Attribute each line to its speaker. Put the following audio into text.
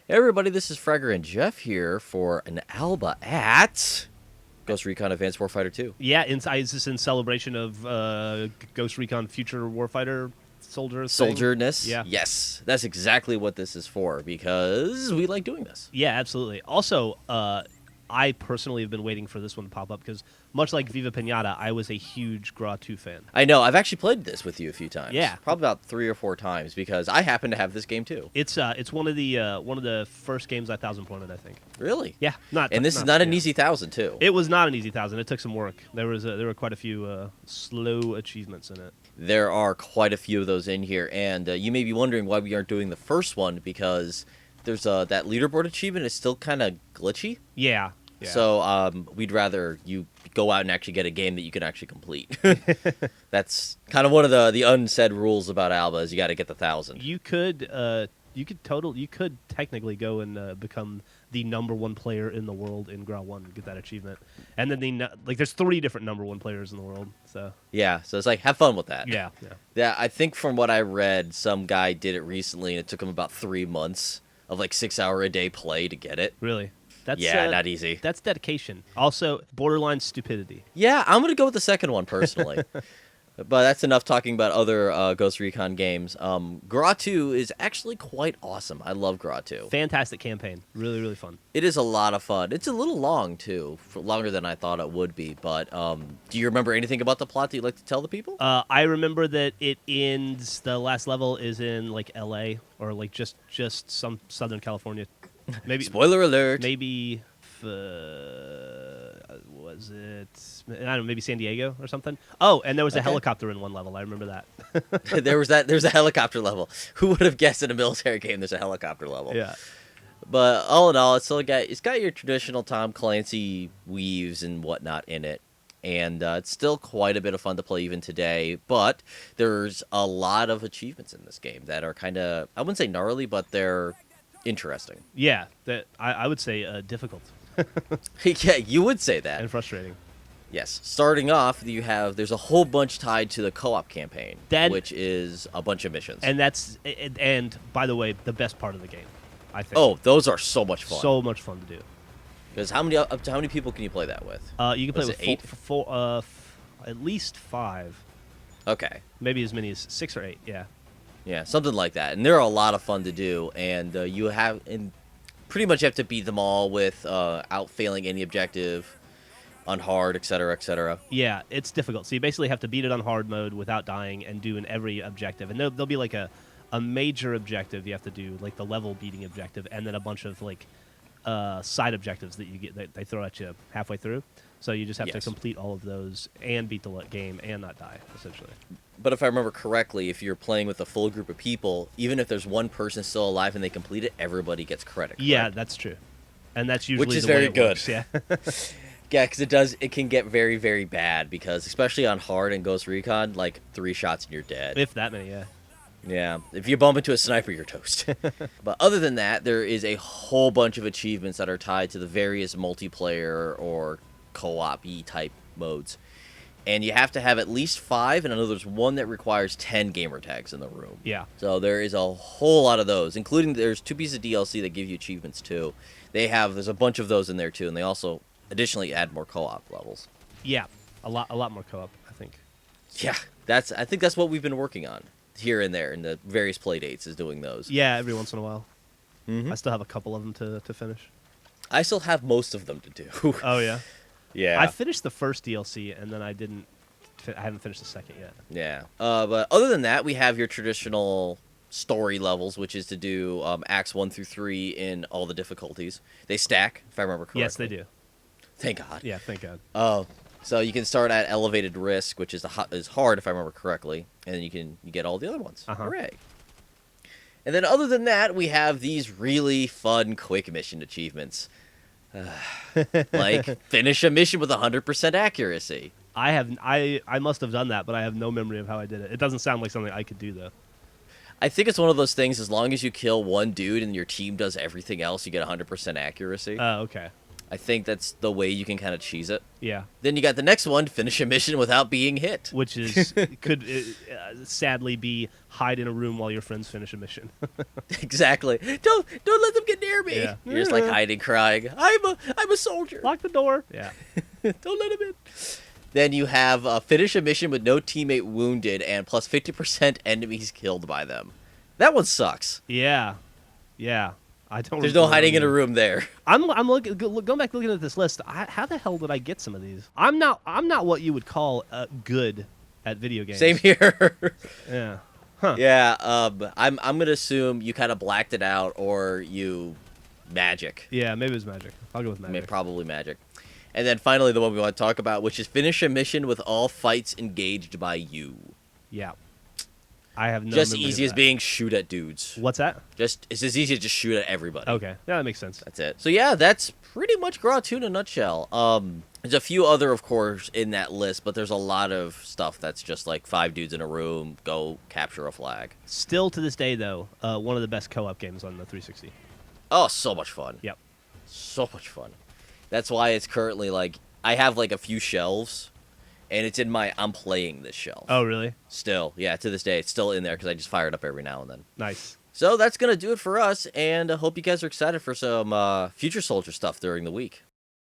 Speaker 1: Hey everybody, this is Fragger and Jeff here for an Alba at Ghost Recon Advanced Warfighter 2.
Speaker 2: Yeah, is this in celebration of Ghost Recon Future Warfighter Soldier thing?
Speaker 1: Soldierness?
Speaker 2: Yeah.
Speaker 1: Yes, that's exactly what this is for, because we like doing this.
Speaker 2: Yeah, absolutely. Also, I personally have been waiting for this one to pop up because, much like Viva Pinata, I was a huge GRAW 2 fan.
Speaker 1: I know, I've actually played this with you a few times.
Speaker 2: Yeah.
Speaker 1: Probably about 3 or 4 times, because I happen to have this game too.
Speaker 2: It's one of the first games I 1,000 pointed, I think.
Speaker 1: Really?
Speaker 2: Yeah,
Speaker 1: And this is not an easy 1,000 too.
Speaker 2: It was not an easy 1,000. It took some work. There were quite a few slow achievements in it.
Speaker 1: There are quite a few of those in here, and you may be wondering why we aren't doing the first one, because there's that leaderboard achievement is still kind of glitchy.
Speaker 2: Yeah. Yeah.
Speaker 1: So we'd rather you go out and actually get a game that you can actually complete. That's kind of one of the unsaid rules about Alba is you got to get the 1,000.
Speaker 2: You could technically go and become the #1 player in the world in GRAW 1 and get that achievement. And then there's 3 different #1 players in the world. So
Speaker 1: Yeah, so it's like have fun with that.
Speaker 2: yeah.
Speaker 1: Yeah, I think from what I read, some guy did it recently and it took him about 3 months of like 6-hour-a-day play to get it.
Speaker 2: Really. That's
Speaker 1: not easy.
Speaker 2: That's dedication. Also, borderline stupidity.
Speaker 1: Yeah, I'm going to go with the second one personally. But that's enough talking about other Ghost Recon games. GRAW 2 is actually quite awesome. I love GRAW 2.
Speaker 2: Fantastic campaign. Really, really fun.
Speaker 1: It is a lot of fun. It's a little long, too. Longer than I thought it would be. But do you remember anything about the plot that you'd like to tell the people?
Speaker 2: I remember that it ends, the last level is in, like, L.A. or, like, just some Southern California. Maybe
Speaker 1: Spoiler alert.
Speaker 2: Maybe was it? I don't know. Maybe San Diego or something. Oh, and there was a helicopter in one level. I remember that.
Speaker 1: There's a helicopter level. Who would have guessed in a military game there's a helicopter level?
Speaker 2: Yeah.
Speaker 1: But all in all, it's got your traditional Tom Clancy weaves and whatnot in it. And it's still quite a bit of fun to play even today. But there's a lot of achievements in this game that are kind of, I wouldn't say gnarly, but they're interesting.
Speaker 2: Yeah, that I would say difficult.
Speaker 1: Yeah, you would say that.
Speaker 2: And frustrating.
Speaker 1: Yes. Starting off, there's a whole bunch tied to the co-op campaign, which is a bunch of missions.
Speaker 2: And by the way, the best part of the game, I think.
Speaker 1: Oh, those are so much fun.
Speaker 2: So much fun to do.
Speaker 1: Because how many people can you play that with?
Speaker 2: You can play with
Speaker 1: 8?
Speaker 2: At least 5.
Speaker 1: Okay.
Speaker 2: Maybe as many as 6 or 8. Yeah.
Speaker 1: Yeah, something like that. And they're a lot of fun to do, and pretty much have to beat them all without failing any objective on hard, etc., etc.
Speaker 2: Yeah, it's difficult. So you basically have to beat it on hard mode without dying and do in every objective. And there'll be like a major objective you have to do, like the level beating objective, and then a bunch of like side objectives that you get that they throw at you halfway through. So you just have to complete all of those and beat the game and not die, essentially.
Speaker 1: But if I remember correctly, if you're playing with a full group of people, even if there's one person still alive and they complete it, everybody gets credit. Correct?
Speaker 2: Yeah, that's true. And that's usually
Speaker 1: which is
Speaker 2: the way
Speaker 1: very
Speaker 2: it
Speaker 1: good.
Speaker 2: Works, yeah.
Speaker 1: Yeah, because it can get very, very bad, because especially on hard and Ghost Recon, like 3 shots and you're dead.
Speaker 2: If that many, yeah.
Speaker 1: Yeah, if you bump into a sniper, you're toast. But other than that, there is a whole bunch of achievements that are tied to the various multiplayer or co-op-y type modes. And you have to have at least 5, and I know there's one that requires 10 gamer tags in the room.
Speaker 2: Yeah.
Speaker 1: So there is a whole lot of those, including there's 2 pieces of DLC that give you achievements too. There's a bunch of those in there too, and they also additionally add more co-op levels.
Speaker 2: Yeah, a lot more co-op, I think.
Speaker 1: Yeah, I think that's what we've been working on here and there in the various play dates, is doing those.
Speaker 2: Yeah, every once in a while.
Speaker 1: Mm-hmm.
Speaker 2: I still have a couple of them to finish.
Speaker 1: I still have most of them to do.
Speaker 2: Oh, yeah?
Speaker 1: Yeah.
Speaker 2: I finished the first DLC, and then I haven't finished the second yet.
Speaker 1: Yeah. But other than that, we have your traditional story levels, which is to do acts 1 through 3 in all the difficulties. They stack, if I remember correctly.
Speaker 2: Yes, they do.
Speaker 1: Thank God.
Speaker 2: Yeah, thank God.
Speaker 1: So you can start at elevated risk, which is hard, if I remember correctly, and then you get all the other ones. Hooray. And then other than that, we have these really fun quick mission achievements. Like finish a mission with 100% accuracy.
Speaker 2: I must have done that, but I have no memory of how I did it. It doesn't sound like something I could do, though.
Speaker 1: I think it's one of those things, as long as you kill one dude and your team does everything else, you get 100% accuracy.
Speaker 2: Oh, okay.
Speaker 1: I think that's the way you can kind of cheese it.
Speaker 2: Yeah.
Speaker 1: Then you got the next one, finish a mission without being hit.
Speaker 2: Which is could sadly be hide in a room while your friends finish a mission.
Speaker 1: Exactly. Don't let them get near me.
Speaker 2: Yeah.
Speaker 1: You're just like hiding, crying. I'm a soldier.
Speaker 2: Lock the door. Yeah.
Speaker 1: Don't let him in. Then you have finish a mission with no teammate wounded and plus 50% enemies killed by them. That one sucks.
Speaker 2: Yeah. Yeah. I don't.
Speaker 1: There's no hiding in a room there.
Speaker 2: I'm looking going back looking at this list. How the hell did I get some of these? I'm not what you would call good at video games.
Speaker 1: Same here.
Speaker 2: Yeah. Huh.
Speaker 1: Yeah. I'm gonna assume you kind of blacked it out or you magic.
Speaker 2: Yeah. Maybe it was magic. I'll go with magic.
Speaker 1: I mean, probably magic. And then finally, the one we want to talk about, which is finish a mission with all fights engaged by you.
Speaker 2: Yeah. I have no.
Speaker 1: Just
Speaker 2: memory
Speaker 1: easy
Speaker 2: of
Speaker 1: as
Speaker 2: that.
Speaker 1: being shoot at dudes.
Speaker 2: What's that?
Speaker 1: It's as easy as just shoot at everybody.
Speaker 2: Okay. Yeah, that makes sense.
Speaker 1: That's it. So yeah, that's pretty much GRAW 2 in a nutshell. There's a few other, of course, in that list, but there's a lot of stuff that's just like 5 dudes in a room, go capture a flag.
Speaker 2: Still to this day, though, one of the best co-op games on the 360.
Speaker 1: Oh, so much fun.
Speaker 2: Yep.
Speaker 1: So much fun. That's why it's currently like, I have like a few shelves, and it's in my I'm playing this shelf.
Speaker 2: Oh, really?
Speaker 1: Still, yeah, to this day, it's still in there because I just fire it up every now and then.
Speaker 2: Nice.
Speaker 1: So that's going to do it for us, and I hope you guys are excited for some Future Soldier stuff during the week.